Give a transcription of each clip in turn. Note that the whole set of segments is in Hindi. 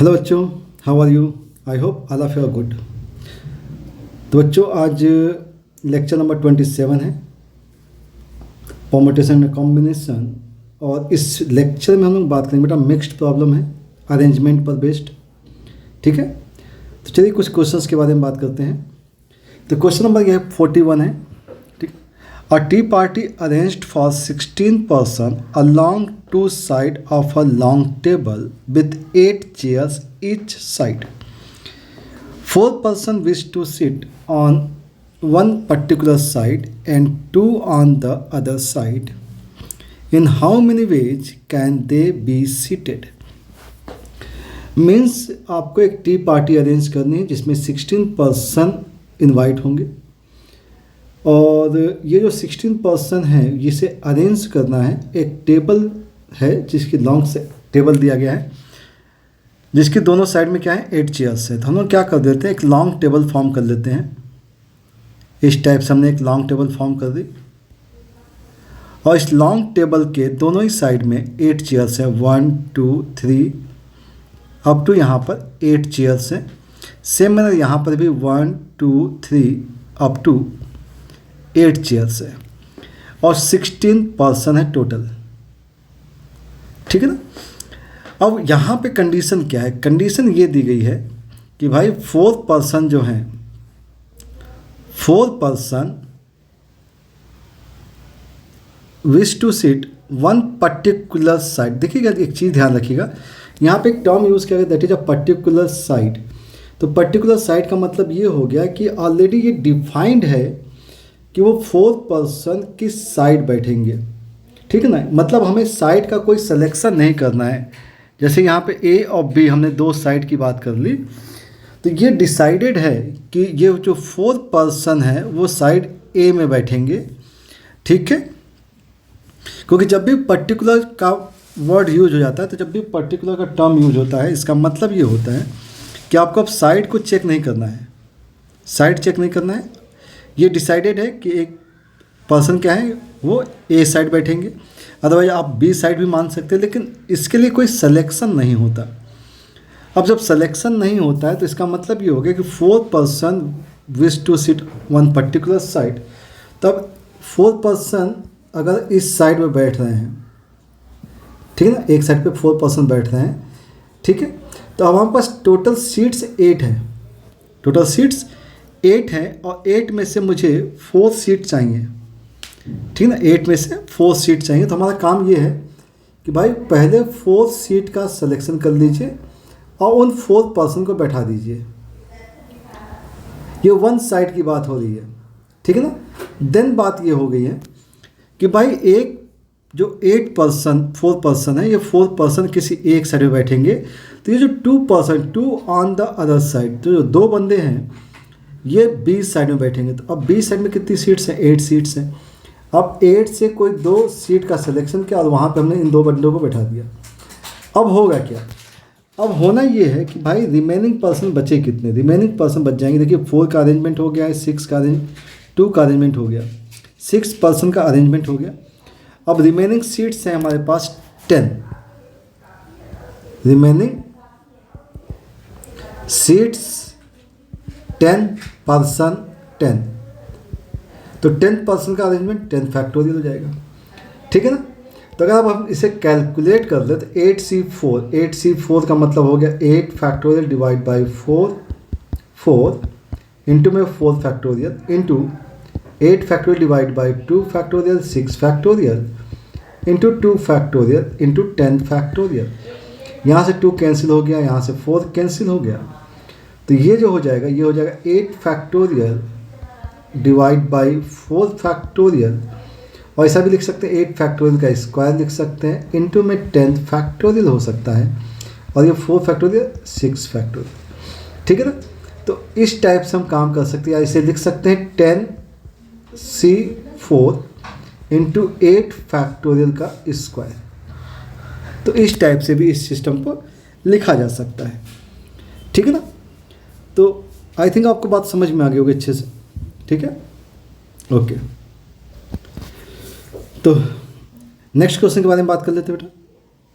हेलो बच्चों, how are you? I hope all of you are good. तो बच्चों, आज लेक्चर नंबर 27 है, परमुटेशन एंड कॉम्बिनेशन। और इस लेक्चर में हम लोग बात करेंगे बेटा मिक्स्ड प्रॉब्लम है, अरेंजमेंट पर बेस्ड। ठीक है, तो चलिए कुछ क्वेश्चंस के बारे में बात करते हैं। तो क्वेश्चन नंबर ये 41 है। ठीक, a tea party arranged for 16 person along two sides of a long table with 8 chairs each side. 4 persons wish to sit on one particular side and 2 on the other side. In how many ways can they be seated? Means आपको एक टी पार्टी अरेंज करनी है जिसमें 16 पर्सन इन्वाइट होंगे, और ये जो 16 पर्सन हैं इसे अरेंज करना है। एक टेबल है जिसकी लॉन्ग से टेबल दिया गया है, जिसकी दोनों साइड में क्या है 8 चेयर्स है। तो हम लोग क्या कर देते हैं, एक लॉन्ग टेबल फॉर्म कर लेते हैं। इस टाइप से हमने एक लॉन्ग टेबल फॉर्म कर दी, और इस लॉन्ग टेबल के दोनों ही साइड में 8 चेयर्स हैं। 1 2 3 अप टू यहाँ पर 8 चेयर्स हैं। सेम मैंने यहाँ पर भी 1 2 3 अप टू 8 चेयर्स है, और 16 पर्सन है टोटल। ठीक है ना। अब यहाँ पे कंडीशन क्या है? कंडीशन ये दी गई है कि भाई 4 पर्सन जो हैं, 4 person wish to sit one particular side. देखिएगा, एक चीज़ ध्यान रखिएगा, यहाँ पे एक टर्म यूज़ किया गया that is a particular side. तो पर्टिकुलर साइड का मतलब ये हो गया कि ऑलरेडी ये डिफाइंड है कि वो 4 पर्सन किस साइड बैठेंगे। ठीक है ना, मतलब हमें साइड का कोई सिलेक्शन नहीं करना है। जैसे यहाँ पे ए और बी, हमने 2 साइड की बात कर ली, तो ये डिसाइडेड है कि ये जो 4 पर्सन है वो साइड ए में बैठेंगे। ठीक है, क्योंकि जब भी पर्टिकुलर का वर्ड यूज हो जाता है, तो जब भी पर्टिकुलर का टर्म यूज होता है, इसका मतलब ये होता है कि आपको अब साइड को चेक नहीं करना है, साइड चेक नहीं करना है। ये डिसाइडेड है कि एक पर्सन क्या है वो ए साइड बैठेंगे, अदरवाइज आप बी साइड भी मान सकते हैं, लेकिन इसके लिए कोई सिलेक्शन नहीं होता। अब जब सिलेक्शन नहीं होता है तो इसका मतलब ये हो गया कि 4 person wish to sit one particular side. तब 4 पर्सन अगर इस साइड में बैठ रहे हैं, ठीक है ना, एक साइड पे 4 पर्सन बैठ रहे हैं, ठीक है, तो अब हमारे पास टोटल सीट्स 8 है। टोटल सीट्स 8 है, और 8 में से मुझे 4 सीट चाहिए। ठीक है ना, 8 में से 4 सीट चाहिए। तो हमारा काम ये है कि भाई पहले 4 सीट का सिलेक्शन कर लीजिए और उन 4 पर्सन को बैठा दीजिए। ये वन साइड की बात हो रही है, ठीक है ना। देन बात ये हो गई है कि भाई एक जो 4 पर्सन है, ये 4 पर्सन किसी एक साइड में बैठेंगे। तो ये जो 2 person, 2 on the other side, तो जो 2 बंदे हैं ये बी साइड में बैठेंगे। तो अब बी साइड में कितनी सीट्स हैं? 8 सीट्स हैं। अब 8 से कोई 2 सीट का सिलेक्शन किया और वहाँ पे हमने इन 2 बंदों को बैठा दिया। अब होगा क्या? अब होना ये है कि भाई रिमेनिंग पर्सन बचे कितने? रिमेनिंग पर्सन बच जाएंगे। देखिए 4 का अरेंजमेंट हो गया है, 6 का 2 का अरेंजमेंट हो गया, 6 पर्सन का अरेंजमेंट हो गया। अब रिमेनिंग सीट्स हैं हमारे पास 10। रिमेनिंग सीट्स 10 पर्सन 10, तो 10 पर्सन का अरेंजमेंट 10 फैक्टोरियल हो जाएगा। ठीक है ना। तो अगर अब हम इसे कैलकुलेट कर ले तो 8C4 का मतलब हो गया 8 फैक्टोरियल डिवाइड बाई 4 इंटू में 4 factorial into 8 factorial divide by 2 factorial 6 factorial into 2 factorial into 10 factorial. यहाँ से 2 कैंसिल हो गया, यहाँ से 4 कैंसिल हो गया। तो ये जो हो जाएगा, ये हो जाएगा 8 फैक्टोरियल डिवाइड बाई 4 फैक्टोरियल, और ऐसा भी लिख सकते हैं 8 फैक्टोरियल का स्क्वायर लिख सकते हैं, इंटू में 10 फैक्टोरियल हो सकता है, और ये 4 फैक्टोरियल 6 फैक्टोरियल। ठीक है ना। तो इस टाइप से हम काम कर सकते हैं। इसे लिख सकते हैं 10C4 इंटू 8 फैक्टोरियल का स्क्वायर। तो इस टाइप से भी इस सिस्टम को लिखा जा सकता है। ठीक है ना। तो आई थिंक आपको बात समझ में आ गई होगी अच्छे से। ठीक है, ओके। तो नेक्स्ट क्वेश्चन के बारे में बात कर लेते हैं बेटा।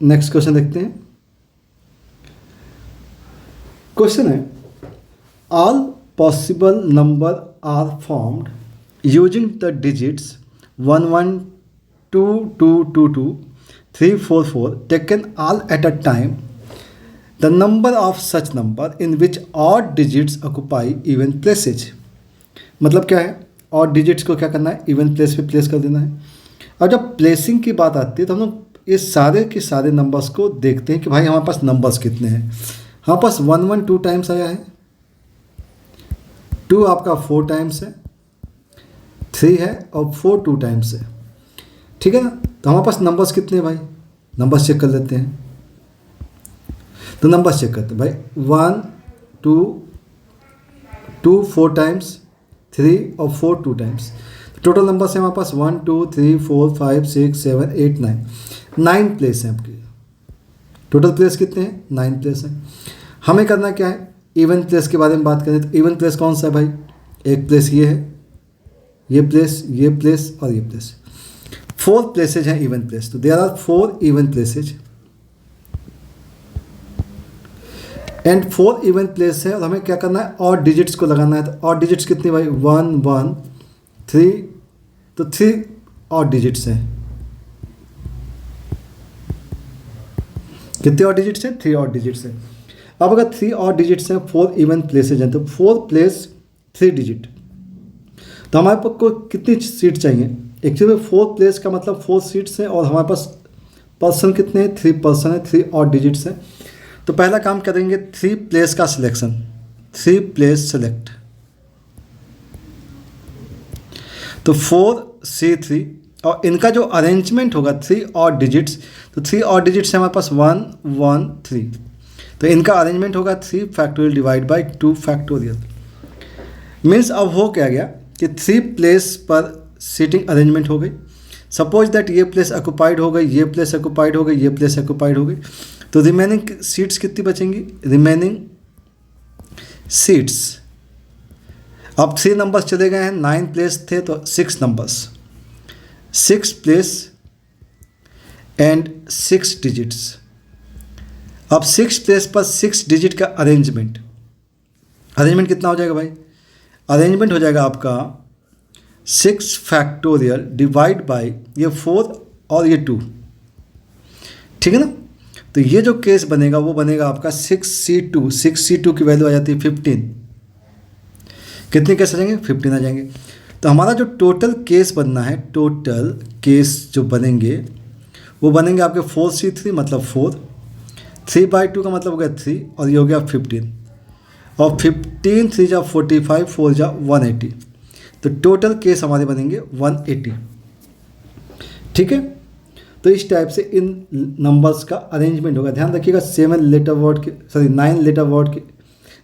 नेक्स्ट क्वेश्चन देखते हैं। क्वेश्चन है all possible number are formed using the digits 1 1 2 2 2 2 3 4 4 taken all at a time the number of such number in which odd digits occupy even places. मतलब क्या है, ऑड डिजिट्स को क्या करना है, इवन प्लेस पे प्लेस कर देना है। और जब प्लेसिंग की बात आती है तो हम लोग ये सारे के सारे नंबर्स को देखते हैं कि भाई हमारे पास नंबर्स कितने हैं। हमारे पास 1 1 2 टाइम्स आया है, 2 आपका 4 टाइम्स है, 3 है और 4 2 टाइम्स है। ठीक है ना, तो हमारे पास नंबर्स कितने हैं भाई, नंबर्स चेक कर लेते हैं। तो नंबर्स चेक करते हैं भाई, 1 2 2 4 टाइम्स, 3 और 4 2 टाइम्स। टोटल नंबर्स है हमारे पास 1 2 3 4 5 6 7 8 9, 9 प्लेस हैं आपके। टोटल प्लेस कितने हैं, 9 प्लेस हैं। हमें करना क्या है, इवन प्लेस के बारे में बात करें तो इवन प्लेस कौन सा है भाई, एक प्लेस ये है, ये प्लेस, ये प्लेस और ये प्लेस। 4 प्लेसेज हैं इवन प्लेस, तो there are 4 even places and 4 even place है। और हमें क्या करना है, और डिजिट्स को लगाना है। तो और डिजिट्स कितनी भाई, 1 1 3, तो 3 और डिजिट्स हैं। कितने और डिजिट्स हैं, 3 और डिजिट्स हैं। अब अगर 3 और डिजिट्स हैं, 4 इवन प्लेसेज हैं, तो 4 प्लेस 3 डिजिट। तो हमारे पास को कितनी सीट चाहिए, एक्चुअली 4 प्लेस का मतलब 4 सीट्स हैं और हमारे पास पर्सन कितने हैं, 3 पर्सन है, 3 और डिजिट्स हैं। तो पहला काम करेंगे 3 प्लेस का सिलेक्शन, 3 प्लेस सेलेक्ट। तो 4 C3 और इनका जो अरेंजमेंट होगा 3 और डिजिट्स, तो 3 और डिजिट्स है हमारे पास 1 1 3, तो इनका अरेंजमेंट होगा 3 factorial divide by 2 factorial. Means अब हो क्या गया कि 3 प्लेस पर सीटिंग अरेंजमेंट हो गई। सपोज दैट ये प्लेस ऑक्युपाइड हो गई, ये प्लेस ऑक्युपाइड हो गई, ये प्लेस ऑक्युपाइड हो गई, तो रिमेनिंग सीट्स कितनी बचेंगी, रिमेनिंग सीट्स। अब 3 नंबर्स चले गए हैं, 9 प्लेस थे तो 6 नंबर्स, 6 प्लेस एंड 6 डिजिट्स। अब 6 प्लेस पर 6 डिजिट का अरेंजमेंट, अरेंजमेंट कितना हो जाएगा भाई, अरेंजमेंट हो जाएगा आपका 6 फैक्टोरियल डिवाइड बाई ये 4 और ये 2। ठीक है ना, तो ये जो केस बनेगा वो बनेगा आपका 6C2। 6C2 की वैल्यू आ जाती है 15। कितने केस आ जाएंगे, 15 आ जाएंगे। तो हमारा जो टोटल केस बनना है, टोटल केस जो बनेंगे वो बनेंगे आपके 4C3 मतलब 4, 3/2 का मतलब हो गया 3 और ये हो गया 15, और 15 3 जा 45, 4 जा 180, तो टोटल केस हमारे बनेंगे 180। ठीक है, तो इस टाइप से इन नंबर्स का अरेंजमेंट होगा। ध्यान रखिएगा 7 लेटर वर्ड के, सॉरी 9 लेटर वर्ड के,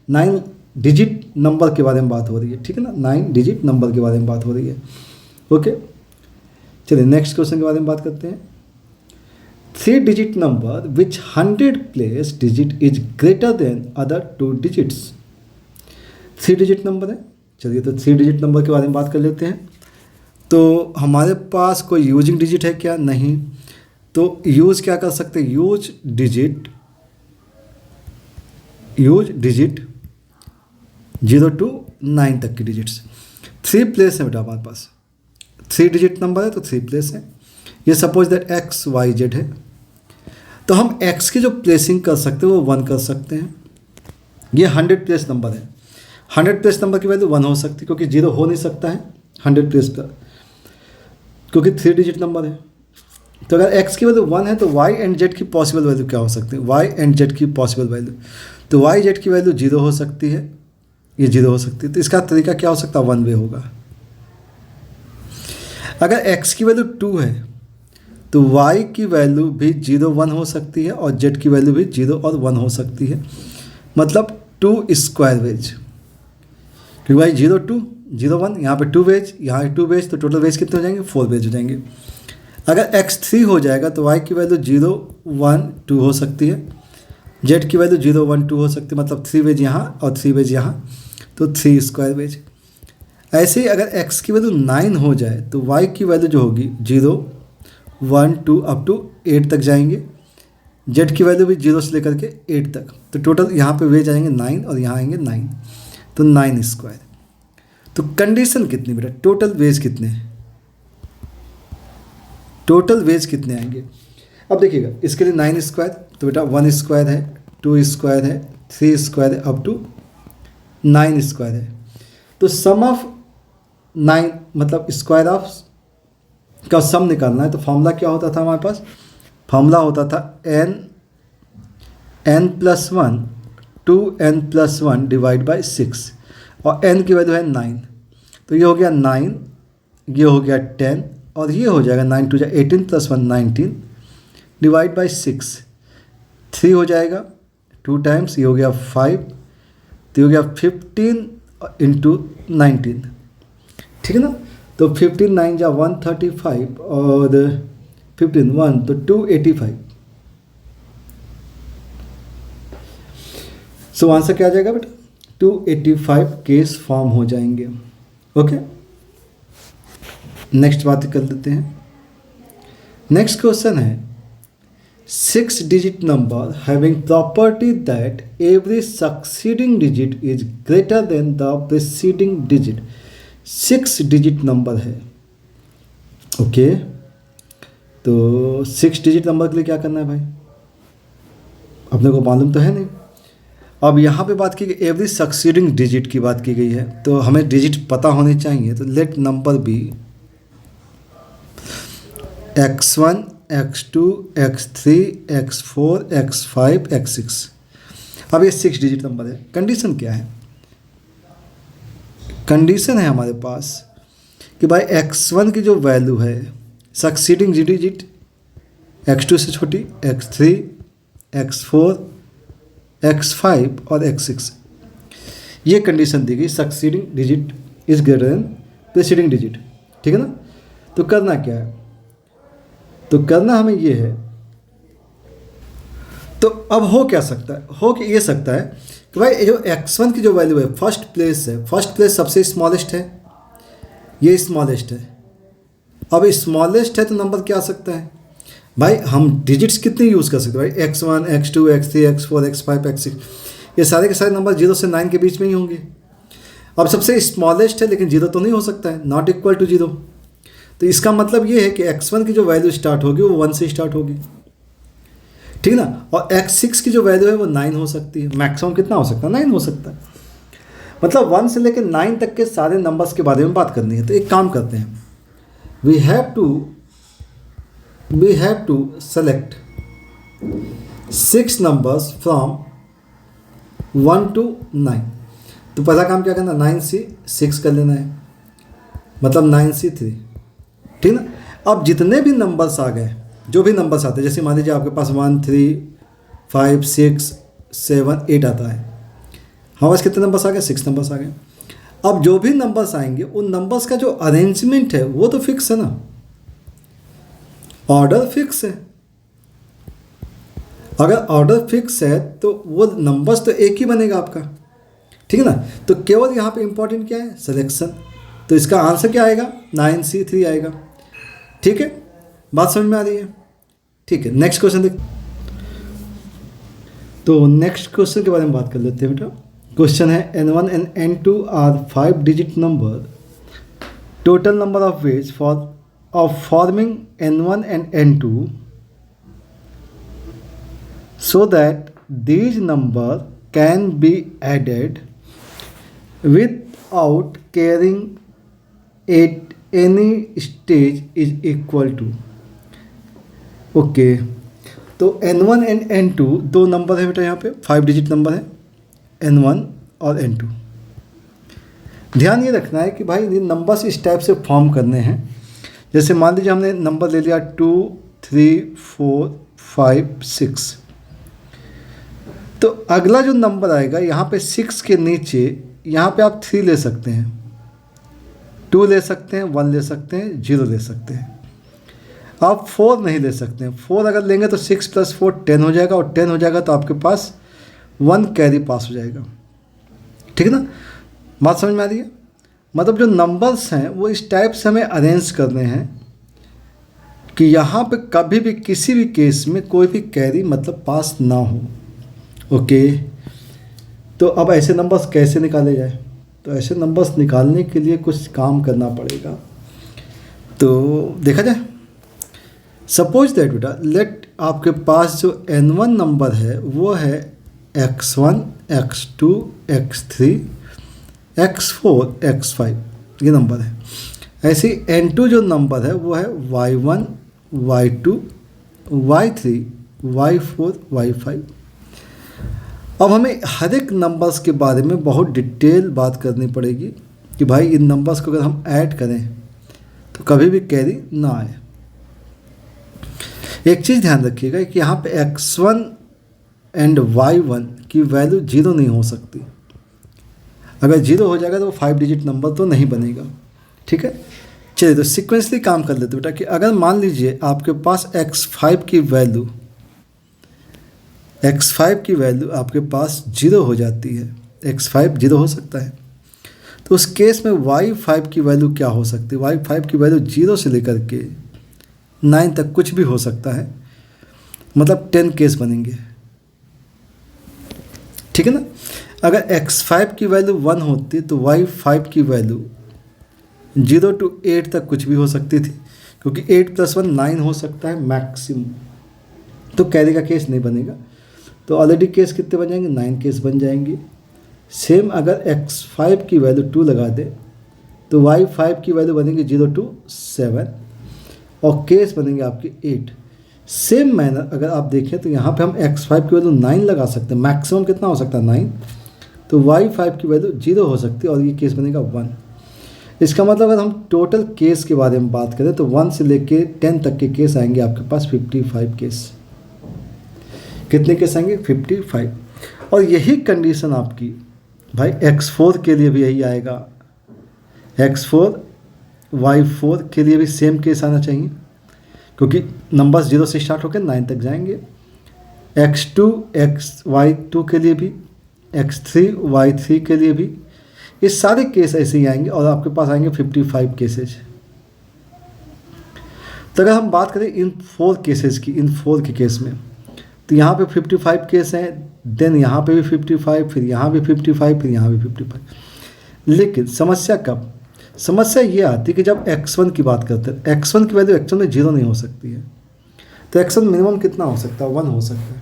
9 डिजिट नंबर के बारे में बात हो रही है। ठीक है ना, 9 डिजिट नंबर के बारे में बात हो रही है। ओके, चलिए नेक्स्ट क्वेश्चन के बारे में बात करते हैं। 3 digit number which 100 place digit is greater than other 2 digits. 3 digit number है, चलिए तो 3 डिजिट नंबर के बारे में बात कर लेते हैं। तो हमारे पास कोई यूजिंग डिजिट है क्या, नहीं, तो यूज क्या कर सकते हैं, यूज डिजिट 0 to 9 तक की डिजिट्स। 3 प्लेस है बेटा हमारे पास, 3 डिजिट नंबर है तो 3 प्लेस है। ये suppose that x y z है, तो हम x की जो प्लेसिंग कर सकते हैं वो 1 कर सकते हैं। ये 100 प्लेस नंबर है, 100 प्लेस नंबर की वैल्यू 1 हो सकती है क्योंकि 0 हो नहीं सकता है 100 प्लेस पर, क्योंकि 3 डिजिट नंबर है। तो अगर x की वैल्यू 1 है तो y एंड z की पॉसिबल वैल्यू क्या हो सकती है, y एंड z की पॉसिबल वैल्यू, तो y z की वैल्यू 0 हो सकती है, ये 0 हो सकती है। तो इसका तरीका क्या हो सकता है, 1 वे होगा। अगर x की वैल्यू 2 है तो y की वैल्यू भी 0 1 हो सकती है और z की वैल्यू भी 0 और 1 हो सकती है, मतलब 2 स्क्वायर वेज, क्योंकि भाई 0 2 0 1, यहाँ पे 2 वेज, यहाँ 2 वेज, तो टोटल वेज कितने हो जाएंगे, 4 वेज हो जाएंगे। अगर x 3 हो जाएगा तो y की वैल्यू 0 1 2 हो सकती है, z की वैल्यू 0 1 2 हो सकती है, मतलब 3 वेज यहाँ और 3 वेज यहाँ, तो 3 स्क्वायर वेज। ऐसे ही अगर x की वैल्यू 9 हो जाए तो y की वैल्यू जो होगी 0 1 2 अप टू 8 तक जाएंगे, जेड की वैल्यू भी 0 से लेकर के 8 तक। तो टोटल यहाँ पे वेज आएंगे 9 और यहाँ आएंगे 9, तो 9 स्क्वायर। तो कंडीशन कितनी बेटा, टोटल वेज कितने, टोटल वेज कितने आएंगे। अब देखिएगा इसके लिए 9 स्क्वायर, तो बेटा 1 स्क्वायर है, 2 स्क्वायर है, 3 स्क्वायर है, अप टू 9 स्क्वायर है। तो सम ऑफ 9 मतलब स्क्वायर ऑफ का सम निकालना है। तो फॉर्मूला क्या होता था हमारे पास, फॉर्मूला होता था n+1 2n+1 डिवाइड बाई 6, और n की वैल्यू है 9। तो ये हो गया 9, ये हो गया 10, और ये हो जाएगा 9 2 18 + 1 19 डिवाइड बाई 6, 3 हो जाएगा 2 टाइम्स, ये हो गया 5, तो ये हो गया 15 × 19, ठीक है ना। तो 15 9 जा 135 और 15 1 तो 285। सो आंसर क्या आ जाएगा बेटा, 285 केस फॉर्म हो जाएंगे। ओके, नेक्स्ट बात कर लेते हैं। नेक्स्ट क्वेश्चन है 6 digit number having property that every succeeding digit is greater than the preceding digit. 6 digit number है। ओके, तो 6 डिजिट नंबर के लिए क्या करना है भाई, अपने को मालूम तो है नहीं। अब यहाँ पे बात की गई एवरी सक्सीडिंग डिजिट की बात की गई है, तो हमें डिजिट पता होनी चाहिए। तो let number B x1 x2 x3 x4 x5 x6। अब ये 6 डिजिट नंबर है। कंडीशन क्या है, कंडीशन है हमारे पास कि भाई x1 की जो वैल्यू है सक्सीडिंग डिजिट x2 से छोटी, x3 x4 x5 और x6, ये कंडीशन दी गई। Succeeding digit is greater than preceding digit, ठीक है ना। तो करना क्या है, तो करना हमें ये है। तो अब हो क्या सकता है, हो कि ये सकता है कि भाई जो x1 की जो वैल्यू है फर्स्ट प्लेस है, फर्स्ट प्लेस सबसे स्मॉलेस्ट है, ये स्मॉलेस्ट है। अब स्मॉलेस्ट है तो नंबर क्या आ सकता है भाई, हम डिजिट्स कितने यूज़ कर सकते हैं भाई, x1 x2 x3 x4 x5 x6, ये सारे के सारे नंबर 0 से 9 के बीच में ही होंगे। अब सबसे स्मॉलेस्ट है लेकिन 0 तो नहीं हो सकता है, नॉट इक्वल टू 0। तो इसका मतलब ये है कि x1 की जो वैल्यू स्टार्ट होगी वो 1 से स्टार्ट होगी, ठीक ना। और x6 की जो वैल्यू है वो 9 हो सकती है। मैक्सिमम कितना हो सकता है, 9 हो सकता है। मतलब 1 से लेकर 9 तक के सारे नंबर्स के बारे में बात करनी है। तो एक काम करते हैं, we have to select 6 numbers from 1 to 9। तो पहला काम क्या करना, 9 से 6 कर लेना है, मतलब 9 से 3, ठीक ना। अब जितने भी नंबर्स आ गए, जो भी नंबर्स आते हैं, जैसे मान लीजिए आपके पास 1 3 5 6 7 8 आता है, हमारे पास कितने नंबर्स आ गए, 6 नंबर्स आ गए। अब जो भी नंबर्स आएंगे उन नंबर्स का जो अरेंजमेंट है वो तो फिक्स है ना, ऑर्डर फिक्स है। अगर ऑर्डर फिक्स है तो वो नंबर्स तो एक ही बनेगा आपका, ठीक है ना। तो केवल यहाँ पे इंपॉर्टेंट क्या है, सिलेक्शन। तो इसका आंसर क्या आएगा, 9C3 आएगा, ठीक है। बात समझ में आ रही है, ठीक है। नेक्स्ट क्वेश्चन देख, तो नेक्स्ट क्वेश्चन के बारे में बात कर लेते हैं बेटा। क्वेश्चन है n1 and n2 are 5 digit number, total number of ways of forming n1 and n2 so that these number can be added without carrying at any stage is equal to। Okay, तो n1 and n2 दो नंबर है बेटा, यहाँ पे 5 डिजिट नंबर है n1 और n2। ध्यान ये रखना है कि भाई ये नंबर्स इस टाइप से फॉर्म करने हैं। जैसे मान लीजिए हमने नंबर ले लिया 2 3 4 5 6, तो अगला जो नंबर आएगा यहाँ पे 6 के नीचे यहाँ पे आप 3 ले सकते हैं, 2 ले सकते हैं, 1 ले सकते हैं, 0 ले सकते हैं। आप 4 नहीं ले सकते हैं। 4 अगर लेंगे तो 6 + 4 10 हो जाएगा, और 10 हो जाएगा तो आपके पास 1 कैरी पास हो जाएगा, ठीक है ना। बात समझ में आ रही है। मतलब जो नंबर्स हैं वो इस टाइप से हमें अरेंज करने हैं कि यहाँ पे कभी भी किसी भी केस में कोई भी कैरी मतलब पास ना हो। ओके, तो अब ऐसे नंबर्स कैसे निकाले जाए? तो ऐसे नंबर्स निकालने के लिए कुछ काम करना पड़ेगा। तो देखा जाए, सपोज दैट बेटा, लेट आपके पास जो n1 नंबर है वो है x1, x2, x3, x4, x5, ये नंबर है। ऐसे n2 जो नंबर है वो है y1, y2, y3, y4, y5। अब हमें हर एक नंबर्स के बारे में बहुत डिटेल बात करनी पड़ेगी कि भाई इन नंबर्स को अगर हम ऐड करें तो कभी भी कैरी ना आए। एक चीज़ ध्यान रखिएगा कि यहाँ पे x1 एंड y1 की वैल्यू 0 नहीं हो सकती। अगर 0 हो जाएगा तो वो 5 डिजिट नंबर तो नहीं बनेगा। ठीक है, चलिए तो सीक्वेंसली काम कर लेते बेटा कि अगर मान लीजिए आपके पास x5 की वैल्यू आपके पास 0 हो जाती है, x5 0 हो सकता है, तो उस केस में y5 की वैल्यू क्या हो सकती है? y5 की वैल्यू 0 से लेकर के 9 तक कुछ भी हो सकता है, मतलब 10 केस बनेंगे। ठीक है ना। अगर x5 की वैल्यू 1 होती तो y5 की वैल्यू 0 to 8 तक कुछ भी हो सकती थी, क्योंकि 8 + 1 9 हो सकता है मैक्सिमम, तो कैरी का केस नहीं बनेगा। तो ऑलरेडी केस कितने बन जाएंगे? 9 केस बन जाएंगे। सेम अगर x5 की वैल्यू 2 लगा दे तो y5 की वैल्यू बनेगी 0 to 7 और केस बनेंगे आपके 8। सेम मैनर अगर आप देखें तो यहाँ पे हम x5 की वैल्यू 9 लगा सकते हैं, मैक्सिमम कितना हो सकता है? 9। तो y5 की वैल्यू 0 हो सकती है और ये केस बनेगा 1। इसका मतलब अगर हम टोटल केस के बारे में बात करें तो 1 से लेके 10 तक के केस आएंगे आपके पास 55 केस। कितने केस आएंगे? 55। और यही कंडीशन आपकी भाई x4 के लिए भी यही आएगा। x4 y4 के लिए भी सेम केस आना चाहिए, क्योंकि नंबर्स 0 से स्टार्ट होकर 9 तक जाएंगे। x2 y2 के लिए भी, x3 y3 के लिए भी, ये सारे केस ऐसे ही आएंगे और आपके पास आएंगे 55 केसेज। तो अगर हम बात करें इन 4 केसेस की, इन 4 के केस में, तो यहाँ पे 55 केस हैं, देन यहाँ पे भी 55, फिर यहाँ भी 55, फिर यहाँ भी 55। लेकिन समस्या कब? समस्या ये आती है कि जब x1 की बात करते हैं, x1 की वैल्यू एक्चुअल में 0 नहीं हो सकती है। तो x1 मिनिमम कितना हो सकता है? 1 हो सकता है।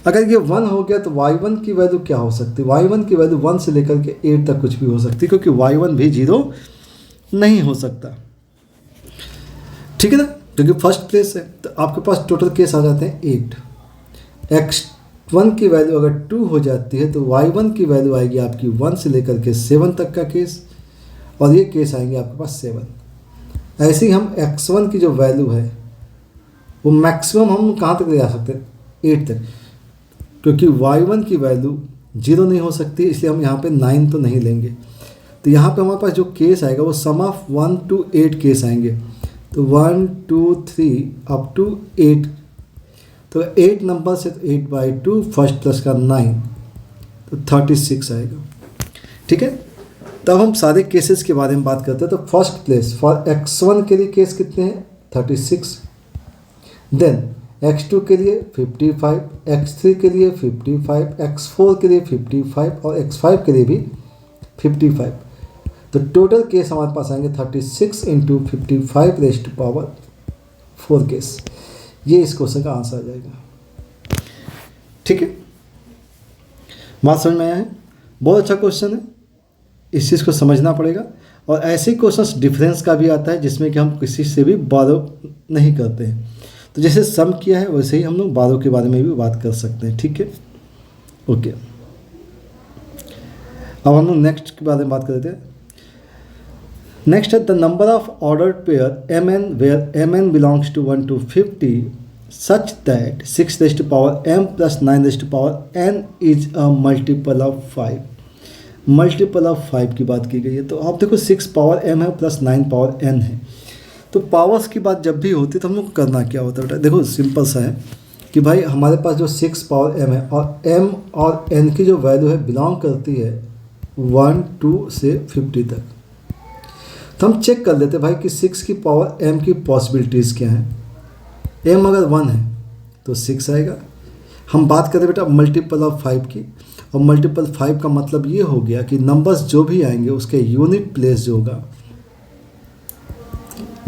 अगर ये 1 हो गया तो y1 की वैल्यू क्या हो सकती है? y1 की वैल्यू 1 से लेकर के 8 तक कुछ भी हो सकती है, क्योंकि y1 भी 0 नहीं हो सकता। ठीक है ना, क्योंकि फर्स्ट प्लेस है। तो आपके पास टोटल केस आ जाते हैं 8। x1 की वैल्यू अगर 2 हो जाती है तो y1 की वैल्यू आएगी आपकी 1 से लेकर के 7 तक का केस, और ये केस आएंगे आपके पास 7। ऐसे ही हम x1 की जो वैल्यू है वो मैक्सिमम हम कहाँ तक ले जा सकते हैं? 8 तक, क्योंकि y1 की वैल्यू 0 नहीं हो सकती, इसलिए हम यहाँ पे 9 तो नहीं लेंगे। तो यहाँ पे हमारे पास जो केस आएगा वो सम ऑफ 1 to 8 केस आएंगे। तो 1 2 3 अप टू 8, तो 8 नंबर से 8/2 फर्स्ट प्लस का 9, तो 36 आएगा। ठीक है, तब हम सारे केसेस के बारे में बात करते हैं। तो फर्स्ट प्लेस फॉर x1 के लिए केस कितने हैं? 36। देन x2 के लिए 55, x3 के लिए 55, x4 के लिए 55 और x5 के लिए भी 55। तो टोटल केस हमारे पास आएंगे 36 × 55⁴ केस। ये इस क्वेश्चन का आंसर आ जाएगा। ठीक है, बात समझ में आया है? बहुत अच्छा क्वेश्चन है, इस चीज़ को समझना पड़ेगा। और ऐसे ही क्वेश्चन डिफरेंस का भी आता है, जिसमें कि हम किसी से भी बारो नहीं करते हैं। तो जैसे सम किया है वैसे ही हम लोग बारो के बारे में भी बात कर सकते हैं। ठीक है, ओके। अब हम लोग नेक्स्ट के बारे में बात करते हैं। नेक्स्ट है the number of ordered pair mn where mn belongs to 1 to 50 such that 6m + 9n is a multiple of 5। Multiple of 5 की बात की गई है। तो आप देखो 6m है प्लस 9n है। तो पावर्स की बात जब भी होती है तो हम लोग करना क्या होता है बेटा? देखो सिंपल सा है कि भाई हमारे पास जो 6m है और m और n की जो वैल्यू है बिलोंग करती है 1 2 से 50 तक। तो हम चेक कर लेते हैं भाई कि 6 की पावर m की पॉसिबिलिटीज़ क्या हैं। m अगर 1 है तो 6 आएगा। हम बात करें बेटा मल्टीपल ऑफ 5 की, और मल्टीपल 5 का मतलब ये हो गया कि नंबर्स जो भी आएंगे उसके यूनिट प्लेस जो होगा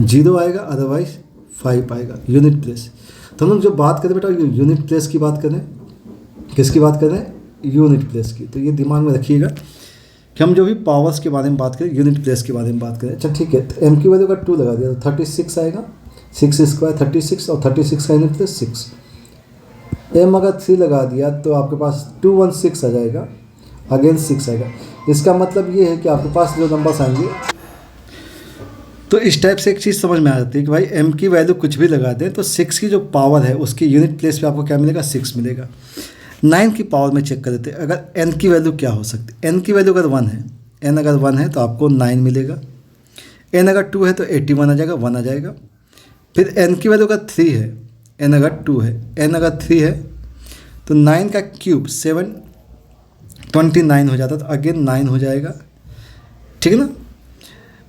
0 आएगा, अदरवाइज 5 आएगा यूनिट प्लेस। तो हम लोग जो बात करें बेटा यूनिट प्लेस की बात करें, किसकी बात करें? यूनिट प्लेस की। तो ये दिमाग में रखिएगा कि हम जो भी पावर्स के बारे में बात करें यूनिट प्लेस के बारे में बात करें। अच्छा ठीक है, तो m की वैल्यू का 2 लगा दिया तो 36 आएगा, 6 स्क्वायर 36, और 36 का यूनिट प्लेस 6। m अगर 3 लगा दिया तो आपके पास 216 आ जाएगा, अगेन 6 आएगा। इसका मतलब ये है कि आपके पास जो नंबर्स आएंगे, तो इस टाइप से एक चीज़ समझ में आ जाती है कि भाई m की वैल्यू कुछ भी लगा दें तो 6 की जो पावर है उसकी यूनिट प्लेस पे आपको क्या मिलेगा? 6 मिलेगा। 9 की पावर में चेक कर देते हैं, अगर n की वैल्यू क्या हो सकती है? n की वैल्यू अगर 1 है, n अगर 1 है तो आपको 9 मिलेगा। n अगर 2 है तो 81 आ जाएगा, 1 आ जाएगा। फिर n की वैल्यू अगर 3 है, n अगर 2 है, n अगर 3 है तो 9 का क्यूब 729 हो जाता, तो अगेन 9 हो जाएगा। ठीक है ना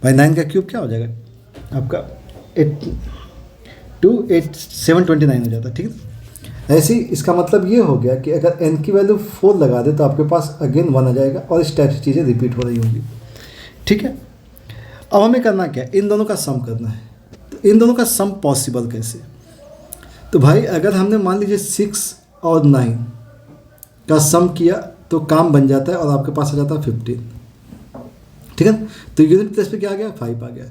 भाई? 9 का क्यूब क्या हो जाएगा आपका? 729 हो जाता। ठीक है, ऐसे ही इसका मतलब ये हो गया कि अगर n की वैल्यू 4 लगा दे तो आपके पास अगेन 1 आ जाएगा, और इस टाइप से चीज़ें रिपीट हो रही होंगी। ठीक है, अब हमें करना क्या है? इन दोनों का सम करना है। तो इन दोनों का सम पॉसिबल कैसे? तो भाई अगर हमने मान लीजिए 6 और 9 का सम किया तो काम बन जाता है, और आपके पास आ जाता है 15। ठीक है, तो यूनिट प्लेस पे क्या आ गया? 5 आ गया।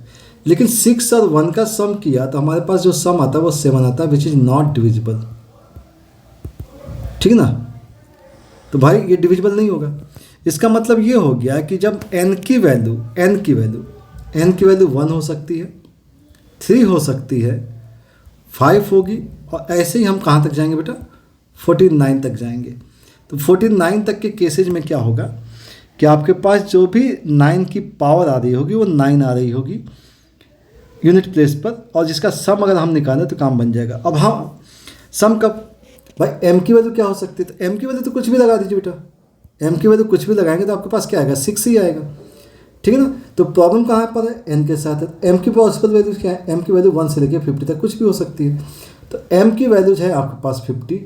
लेकिन 6 और 1 का सम किया तो हमारे पास जो सम आता है वो 7 आता है, विच इज़ नॉट डिविजिबल। ठीक है ना? तो भाई ये डिविजिबल नहीं होगा। इसका मतलब ये हो गया कि जब n की वैल्यू 1 हो सकती है, 3 हो सकती है, 5 होगी, और ऐसे ही हम कहाँ तक जाएंगे बेटा? 49 तक जाएंगे। तो 49 तक के केसेज में क्या होगा कि आपके पास जो भी 9 की पावर आ रही होगी वो 9 आ रही होगी यूनिट प्लेस पर, और जिसका सम अगर हम निकालें तो काम बन जाएगा। अब हाँ, सम कब? भाई m की वैल्यू क्या हो सकती है? तो m की वैल्यू तो कुछ भी लगा दीजिए बेटा, m की वैल्यू कुछ भी लगाएंगे तो आपके पास क्या आएगा? 6 ही आएगा। ठीक है ना? तो प्रॉब्लम कहाँ पर है? n के साथ है। m की पॉसिबल वैल्यू क्या है? m की वैल्यू 1 से लेकर 50 तक कुछ भी हो सकती है। तो m की वैल्यू है आपके पास 50,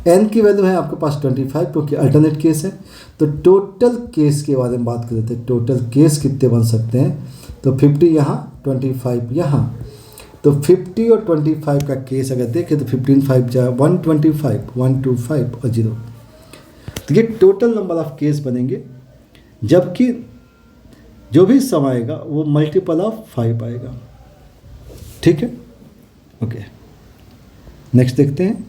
n की वैल्यू है आपके पास 25, क्योंकि अल्टरनेट केस है। तो टोटल केस के बारे में बात कर लेते हैं, टोटल केस कितने बन सकते हैं? तो 50 यहाँ, 25 यहाँ। तो 50 और 25 का केस अगर देखें तो 15 5 जाए 125, 125 और 0। तो ये टोटल नंबर ऑफ केस बनेंगे, जबकि जो भी सम आएगा वो मल्टीपल ऑफ 5 आएगा। ठीक है, ओके, नेक्स्ट देखते हैं।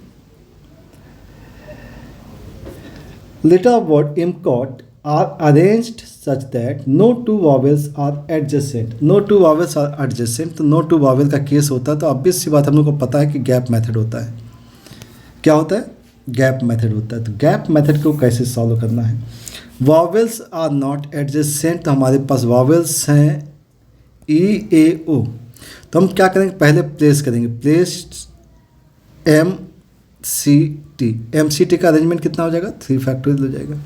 लेटर ऑफ वर्ड इम्कॉट are arranged such that no two vowels are adjacent. No two vowels are adjacent, तो no two vowel का केस होता है तो ऑब्वियस सी बात हम लोग को पता है कि गैप मेथड होता है। क्या होता है? गैप मेथड होता है। तो गैप मेथड को कैसे सॉल्व करना है? vowels are not adjacent, तो हमारे पास vowels हैं E A O। तो हम क्या करेंगे? पहले प्लेस करेंगे, प्लेस MCT। MCT का अरेंजमेंट कितना हो जाएगा? 3 फैक्टोरियल हो जाएगा।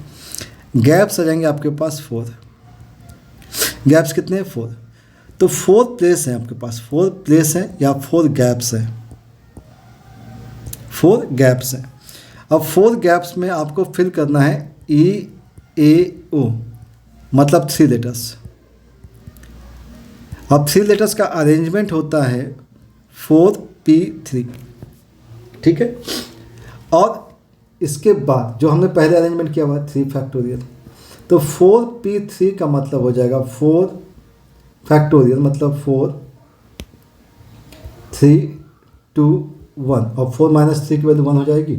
गैप्स आ जाएंगे आपके पास 4। गैप्स कितने हैं? 4। तो 4 प्लेस हैं आपके पास, 4 प्लेस हैं या 4 गैप्स हैं? 4 गैप्स हैं। अब 4 गैप्स में आपको फिल करना है EAO, मतलब 3 लेटर्स। अब 3 लेटर्स का अरेंजमेंट होता है 4P3। ठीक है, और इसके बाद जो हमने पहले अरेंजमेंट किया हुआ है 3 फैक्टोरियल, तो 4P3 का मतलब हो जाएगा 4 फैक्टोरियल, मतलब 4 3 2 1, और 4 - 3 की वैल्यू 1 हो जाएगी,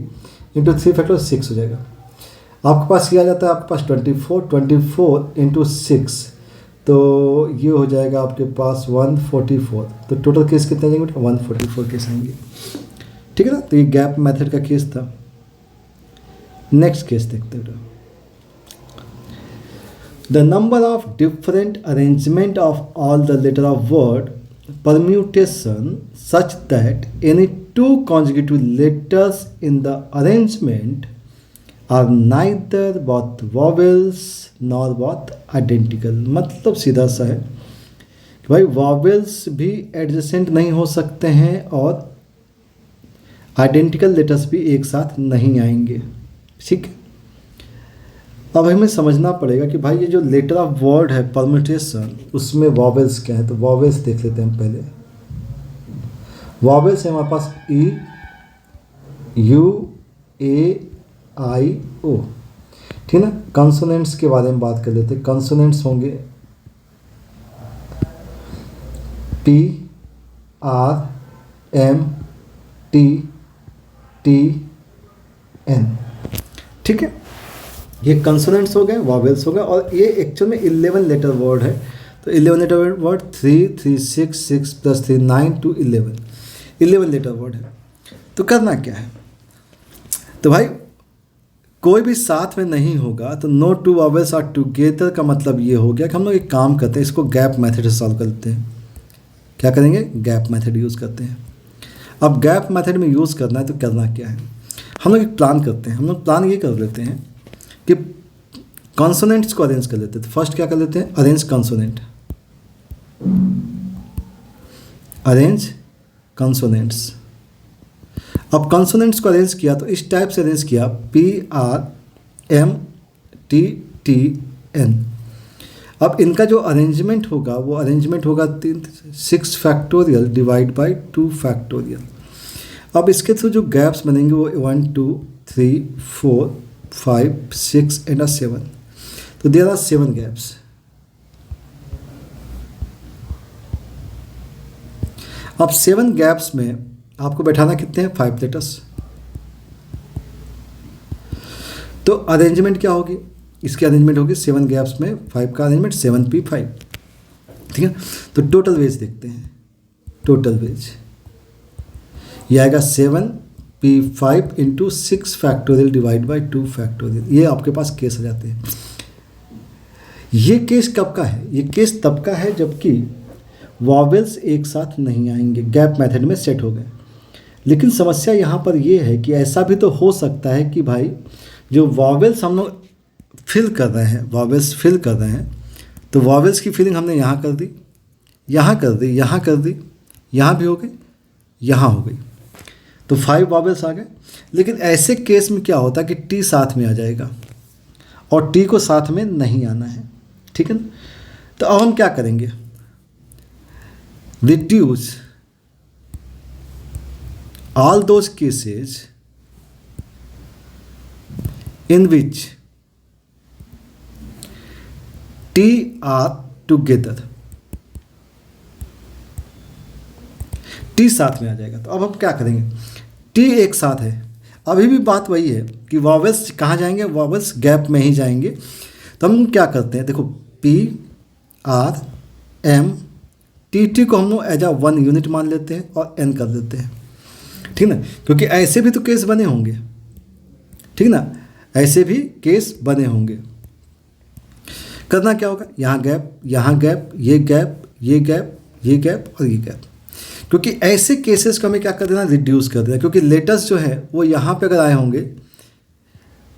इंटू 3 फैक्टोरियल 6 हो जाएगा। आपके पास ये आ जाता है आपके पास 24 इंटू 6, तो ये हो जाएगा आपके पास 144। तो टोटल केस कितने आएंगे बेटा? 144 केस आएंगे। ठीक है ना? तो ये गैप मेथड का केस था। नेक्स्ट केस देखते हैं। The number of different arrangement of all the letter of word permutation such that any two consecutive letters in the arrangement are neither both vowels nor both identical। मतलब सीधा सा है कि भाई vowels भी एडजेसेंट नहीं हो सकते हैं और आइडेंटिकल लेटर्स भी एक साथ नहीं आएंगे। ठीक है, अब हमें समझना पड़ेगा कि भाई ये जो लेटर ऑफ वर्ड है परम्यूटेशन, उसमें वॉवेल्स क्या है। तो वॉवेल्स देख लेते हैं हम पहले। वॉवेल्स है हमारे पास ई, यू, ए, आई, ओ। ठीक है ना। कंसोनेंट्स के बारे में बात कर लेते हैं। कंसोनेंट्स होंगे P, R, M, T, T, N. ठीक है, ये कंसोनेंट्स हो गए, वॉवेल्स हो गए, और ये एक्चुअल में 11 लेटर वर्ड है। तो 11 letter word 3, 3, 6, 6 + 3 9 to 11 letter word है। तो करना क्या है, तो भाई कोई भी साथ में नहीं होगा तो no two vowels are together का मतलब ये हो गया कि हम लोग एक काम करते हैं, इसको गैप मेथड से सॉल्व करते हैं। क्या करेंगे, गैप मेथड यूज़ करते हैं। अब गैप मेथड में यूज़ करना है तो करना क्या है, हम लोग एक प्लान करते हैं। हम लोग प्लान ये कर लेते हैं कि कॉन्सोनेंट्स को अरेंज कर लेते हैं। तो फर्स्ट क्या कर लेते हैं, अरेंज कॉन्सोनेंट, अरेंज कॉन्सोनेंट्स। अब कॉन्सोनेंट्स को अरेंज किया तो इस टाइप से अरेंज किया, P, R, M, T, T, N. अब इनका जो अरेंजमेंट होगा वो अरेंजमेंट होगा 6 फैक्टोरियल डिवाइड बाई 2 फैक्टोरियल। अब इसके थ्रू जो गैप्स बनेंगे वो 1, 2, 3, 4, 5, 6 एंड 7। तो देयर आर 7 गैप्स। अब 7 गैप्स में आपको बैठाना कितने हैं, 5 लेटर्स। तो अरेंजमेंट क्या होगी, इसकी अरेंजमेंट होगी 7 गैप्स में 5 का अरेंजमेंट 7p5। ठीक है, तो टोटल वेज देखते हैं। टोटल वेज ये आएगा 7p5 × 6 factorial divide by 2 factorial. ये आपके पास केस आ जाते हैं। ये केस कब का है, ये केस तब का है जबकि वॉवेल्स एक साथ नहीं आएंगे, गैप मेथड में सेट हो गए। लेकिन समस्या यहाँ पर ये है कि ऐसा भी तो हो सकता है कि भाई जो वॉवेल्स हम लोग फिल कर रहे हैं, वॉवेल्स फिल कर रहे हैं, तो वॉवेल्स की फिलिंग हमने यहाँ कर दी, यहाँ कर दी, यहाँ कर दी, यहाँ भी हो गई, यहाँ हो गई, तो 5 वॉवेल्स आ गए। लेकिन ऐसे केस में क्या होता है कि टी साथ में आ जाएगा और टी को साथ में नहीं आना है। ठीक है ना। तो अब हम क्या करेंगे, reduce all those cases in which T are together, T साथ में आ जाएगा। तो अब हम क्या करेंगे, T एक साथ है, अभी भी बात वही है कि वॉवेल्स कहाँ जाएंगे, वॉवेल्स गैप में ही जाएंगे। तो हम क्या करते हैं, देखो P, R, M, T को हम लोग एज अ 1 यूनिट मान लेते हैं और N कर देते हैं। ठीक ना, क्योंकि ऐसे भी तो केस बने होंगे। ठीक ना, ऐसे भी केस बने होंगे। करना क्या होगा, यहाँ गैप, यहाँ गैप, ये गैप, ये गैप, ये गैप और ये गैप। क्योंकि ऐसे केसेस को हमें क्या कर देना, रिड्यूस कर देना, क्योंकि लेटर्स जो है वो यहाँ पे अगर आए होंगे,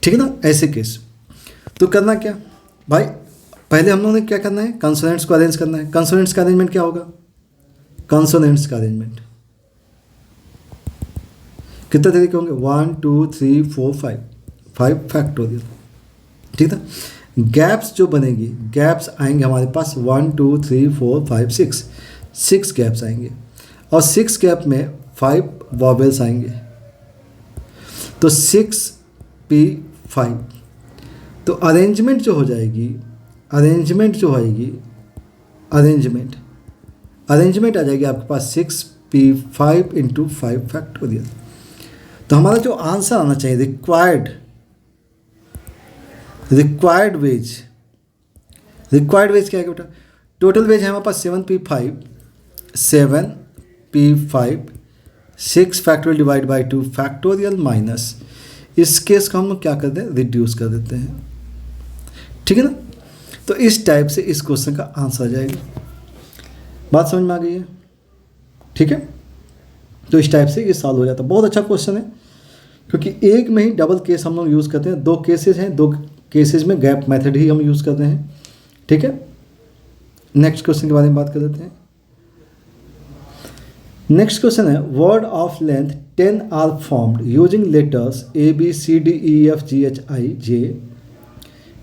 ठीक है ना, ऐसे केस। तो करना क्या भाई, पहले हम लोगों ने क्या करना है, कंसोनेंट्स को अरेंज करना है। कंसोनेंट्स का अरेंजमेंट क्या होगा, कंसोनेंट्स का अरेंजमेंट कितने तरीके होंगे, 1, 2, 3, 4, 5 फैक्टोरियल। ठीक है, गैप्स जो बनेगी, गैप्स आएंगे हमारे पास 1, 2, 3, 4, 5, 6 गैप्स आएंगे और 6 गैप में 5 वॉवेल्स आएंगे। तो 6p5। तो अरेंजमेंट जो हो जाएगी, अरेंजमेंट आ जाएगी आपके पास 6p5 × 5 फैक्टोरियल। तो हमारा जो आंसर आना चाहिए, रिक्वायर्ड वेज क्या है बेटा, टोटल वेज है हमारे पास 7p5, 6 factorial divide by 2 factorial minus, इस केस को हम लोग क्या करते हैं, रिड्यूस कर देते हैं। ठीक है ना। तो इस टाइप से इस क्वेश्चन का आंसर आ जाएगा। बात समझ में आ गई है। ठीक है, तो इस टाइप से ये सॉल्व हो जाता है। बहुत अच्छा क्वेश्चन है, क्योंकि एक में ही डबल केस हम लोग यूज़ करते हैं। 2 केसेस हैं, 2 केसेस में गैप मेथड ही हम यूज़ करते हैं। ठीक है, नेक्स्ट क्वेश्चन के बारे में बात कर लेते हैं। नेक्स्ट क्वेश्चन है word of length 10 are formed using letters ABCDEFGHIJ।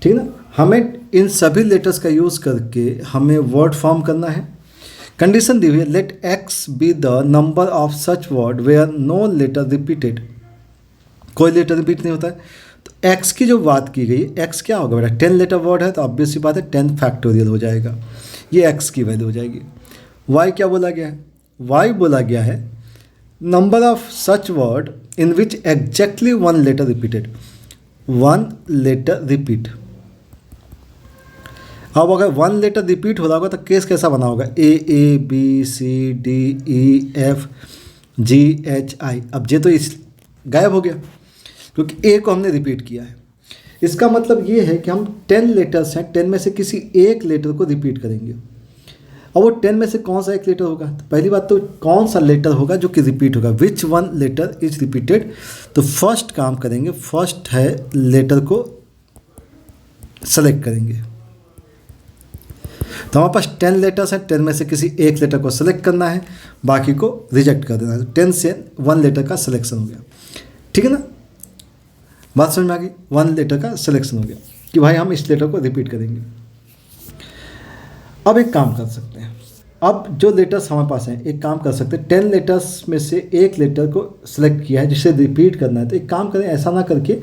ठीक है ना, हमें इन सभी लेटर्स का यूज़ करके हमें वर्ड फॉर्म करना है। कंडीशन दी हुई है let X be the number of such word where no letter repeated. कोई लेटर रिपीट नहीं होता है, तो एक्स की जो बात की गई, एक्स क्या होगा बेटा, 10 लेटर वर्ड है तो ऑब्वियस सी बात है 10 फैक्टोरियल हो जाएगा, ये एक्स की वैल्यू हो जाएगी। वाई क्या बोला गया है, वाई बोला गया है number of such word in which exactly one letter repeated, one letter repeat. अब अगर वन लेटर रिपीट हो रहा होगा तो केस कैसा बना होगा, ABCDEFGHI। अब ये तो इस गायब हो गया क्योंकि ए को हमने रिपीट किया है। इसका मतलब ये है कि हम 10 लेटर्स हैं, 10 में से किसी एक लेटर को रिपीट करेंगे। और वो 10 में से कौन सा एक लेटर होगा, तो पहली बात तो कौन सा लेटर होगा जो कि रिपीट होगा, which one letter is repeated. तो फर्स्ट काम करेंगे, फर्स्ट है लेटर को सेलेक्ट करेंगे। तो हमारे पास 10 लेटर्स हैं, 10 में से किसी एक लेटर को सेलेक्ट करना है, बाकी को रिजेक्ट कर देना है। तो 10 से 1 लेटर का सिलेक्शन हो गया। ठीक है ना, बात समझ में आ गई, 1 लेटर का सिलेक्शन हो गया कि भाई हम इस लेटर को रिपीट करेंगे। अब एक काम कर सकते हैं, अब जो लेटर्स हमारे पास हैं एक काम कर सकते हैं, 10 लेटर्स में से एक लेटर को सिलेक्ट किया है जिसे रिपीट करना है। तो एक काम करें, ऐसा ना करके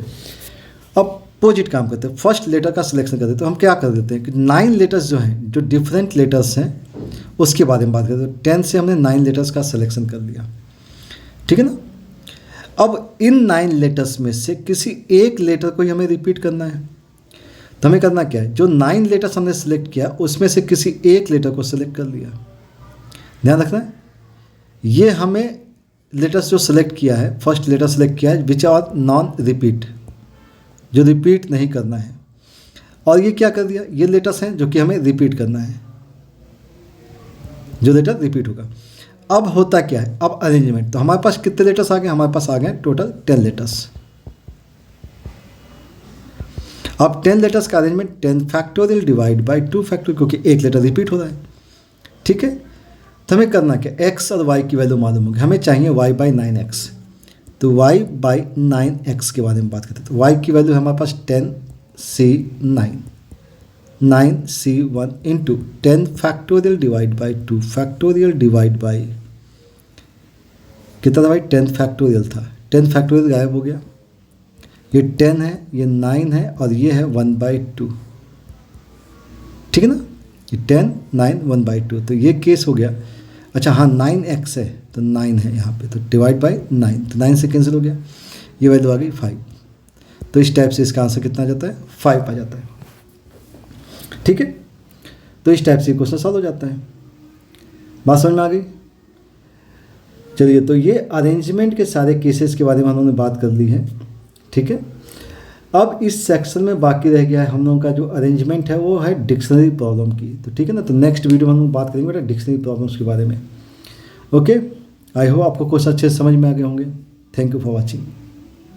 अब अपोजिट काम करते हैं, फर्स्ट लेटर का सिलेक्शन करते हैं। तो हम क्या कर देते हैं कि 9 लेटर्स जो हैं, जो डिफरेंट लेटर्स हैं उसके बारे में बात करते हैं। 10 से हमने 9 लेटर्स का सिलेक्शन कर लिया। ठीक है ना, अब इन 9 लेटर्स में से किसी एक लेटर को ही हमें रिपीट करना है। तो हमें करना क्या है, जो 9 लेटर्स हमने सेलेक्ट किया उसमें से किसी एक लेटर को सेलेक्ट कर लिया। ध्यान रखना है, ये हमें लेटर्स जो सेलेक्ट किया है, फर्स्ट लेटर सेलेक्ट किया है विच आर नॉन रिपीट, जो रिपीट नहीं करना है। और ये क्या कर दिया, ये लेटर्स हैं जो कि हमें रिपीट करना है, जो लेटर रिपीट होगा। अब होता क्या है, अब अरेंजमेंट। तो हमारे पास कितने लेटर्स आ गए, हमारे पास आ गए टोटल 10 लेटर्स। अब 10 लेटर्स का arrangement 10 factorial divide by 2 factorial, क्योंकि एक लेटर रिपीट हो रहा है। ठीक है, तो हमें करना क्या, x और y की वैल्यू मालूम होगी, हमें चाहिए y बाई 9x। तो y बाई 9x के बारे में बात करते हैं। तो y की वैल्यू हमारे पास 10C9, 9C1 into 10 factorial divide by 2 factorial divide by कितना था भाई, 10 फैक्टोरियल था, 10 फैक्टोरियल गायब हो गया। ये 10 है, ये 9 है और ये है 1/2। ठीक है ना, ये 10 9 1/2, तो ये केस हो गया। अच्छा हाँ, 9x है तो 9 है यहाँ पे, तो डिवाइड बाई 9, तो 9 से कैंसिल हो गया, ये वैल्यू आ गई 5। तो इस टाइप से इसका आंसर कितना आ जाता है, 5 आ जाता है। ठीक है, तो इस टाइप से क्वेश्चन सॉल्व हो जाता है। बात समझ में आ गई। चलिए, तो ये अरेंजमेंट के सारे केसेस के बारे में हम लोगों ने बात कर ली है। ठीक है, अब इस सेक्शन में बाकी रह गया है हम लोगों का जो अरेंजमेंट है वो है डिक्शनरी प्रॉब्लम की। तो ठीक है ना, तो नेक्स्ट वीडियो में हम लोग बात करेंगे बेटा डिक्शनरी प्रॉब्लम्स के बारे में। ओके, आई होप आपको क्वेश्चन अच्छे से समझ में आ गए होंगे। Thank you for watching.